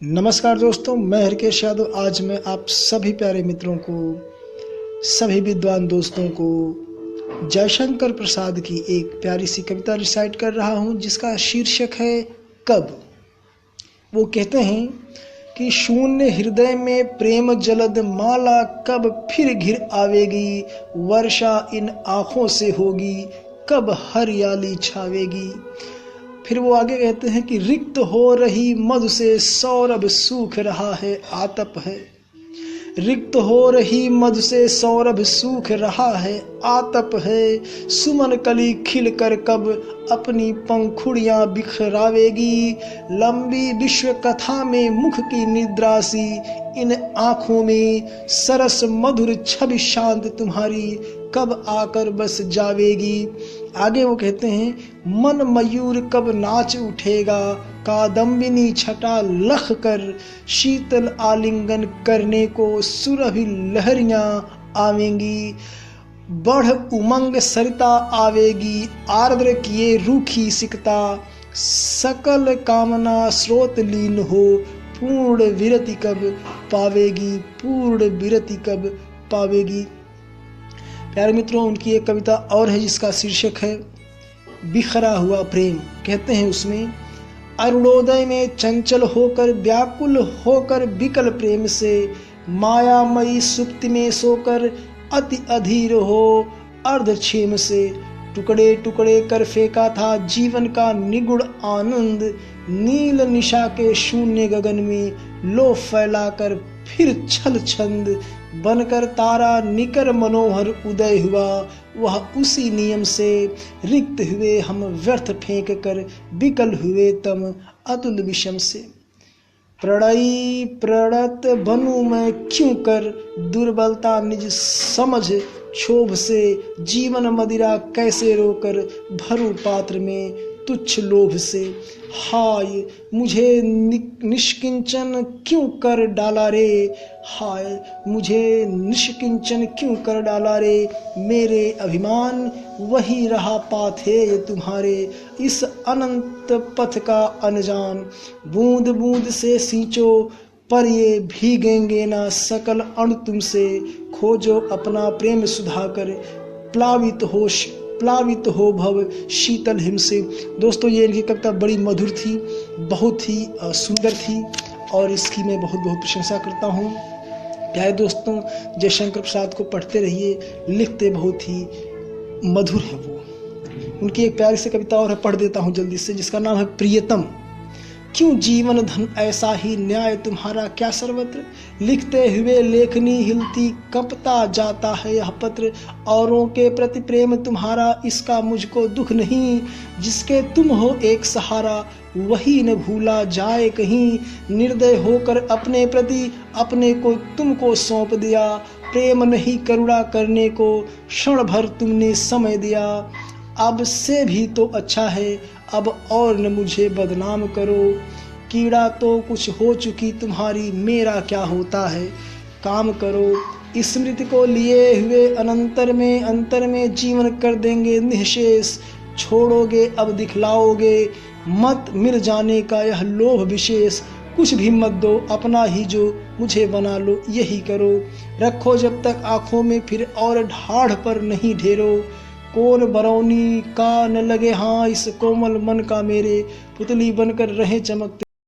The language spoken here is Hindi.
नमस्कार दोस्तों, मैं हरकेश यादव। आज मैं आप सभी प्यारे मित्रों को, सभी विद्वान दोस्तों को जयशंकर प्रसाद की एक प्यारी सी कविता रिसाइट कर रहा हूँ, जिसका शीर्षक है कब। वो कहते हैं कि शून्य हृदय में प्रेम जलद माला कब फिर घिर आवेगी, वर्षा इन आँखों से होगी कब हरियाली छावेगी। फिर वो आगे कहते हैं कि रिक्त हो रही मधु से सौरभ सूख रहा है आतप है। रिक्त हो रही मधु से सौरभ सूख रहा है आतप है। सुमन कली खिल कर कब अपनी पंखुड़ियां बिखरावेगी। लंबी विश्व कथा में मुख की निद्रासी इन आँखों में सरस मधुर छवि शांत तुम्हारी कब आकर बस जावेगी। आगे वो कहते हैं मन मयूर कब नाच उठेगा, कादम्बिनी छटा लख कर शीतल आलिंगन करने को सुरभि लहरियां आवेंगी। बढ़ उमंग सरिता आवेगी आर्द्र किए रूखी सिकता, सकल कामना स्रोत लीन हो पूर्ण विरति कब पावेगी, पूर्ण विरति कब पावेगी। प्यारे मित्रों, उनकी एक कविता और है जिसका शीर्षक है बिखरा हुआ प्रेम। कहते हैं उसमें, अरुणोदय में चंचल होकर व्याकुल होकर विकल प्रेम से, मायामयी सुप्ति में सोकर अति अधीर हो अर्धक्षेम से, टुकड़े टुकड़े कर फेंका था जीवन का निगुण आनंद, नील निशा के शून्य गगन में लो फैलाकर फिर छल छंद, बनकर तारा निकर मनोहर उदय हुआ वह उसी नियम से, रिक्त हुए हम व्यर्थ फेंक कर विकल हुए तम अतुल विषम से। प्रणयी प्रणत बनूं मैं क्यों कर दुर्बलता निज समझ क्षोभ से, जीवन मदिरा कैसे रोकर भरूं पात्र में तुच्छ लोभ से। हाय मुझे निष्किंचन क्यों कर डाला रे, हाय मुझे निष्किंचन क्यों कर डाला रे, मेरे अभिमान वही रहा पाथेय तुम्हारे इस अनंत पथ का अनजान। बूंद बूंद से सींचो पर ये भीगेंगे ना सकल अणु तुमसे, खोजो अपना प्रेम सुधाकर प्लावित हो भव शीतल हिम से। दोस्तों, ये इनकी कविता बड़ी मधुर थी, बहुत ही सुंदर थी और इसकी मैं बहुत बहुत प्रशंसा करता हूँ। प्यारे दोस्तों, जयशंकर प्रसाद को पढ़ते रहिए, लिखते बहुत ही मधुर है वो। उनकी एक प्यारी सी कविता और पढ़ देता हूँ जल्दी से, जिसका नाम है प्रियतम। क्यों जीवन धन ऐसा ही न्याय तुम्हारा क्या सर्वत्र, लिखते हुए लेखनी हिलती कपता जाता है यह पत्र, औरों के प्रति प्रेम तुम्हारा इसका मुझको दुख नहीं, जिसके तुम हो एक सहारा वही न भूला जाए कहीं, निर्दय होकर अपने प्रति अपने को तुमको सौंप दिया, प्रेम नहीं करुणा करने को क्षण भर तुमने समय दिया। अब से भी तो अच्छा है अब और न मुझे बदनाम करो, कीड़ा तो कुछ हो चुकी तुम्हारी मेरा क्या होता है, काम करो स्मृति को लिए हुए अंतर में जीवन कर देंगे निःशेष, छोड़ोगे अब दिखलाओगे मत मिल जाने का यह लोभ विशेष, कुछ भी मत दो अपना ही जो मुझे बना लो यही करो, रखो जब तक आँखों में फिर और ढाढ़ पर नहीं ढेरो, कौन बरौनी का न लगे हाँ इस कोमल मन का मेरे, पुतली बनकर रहे चमकते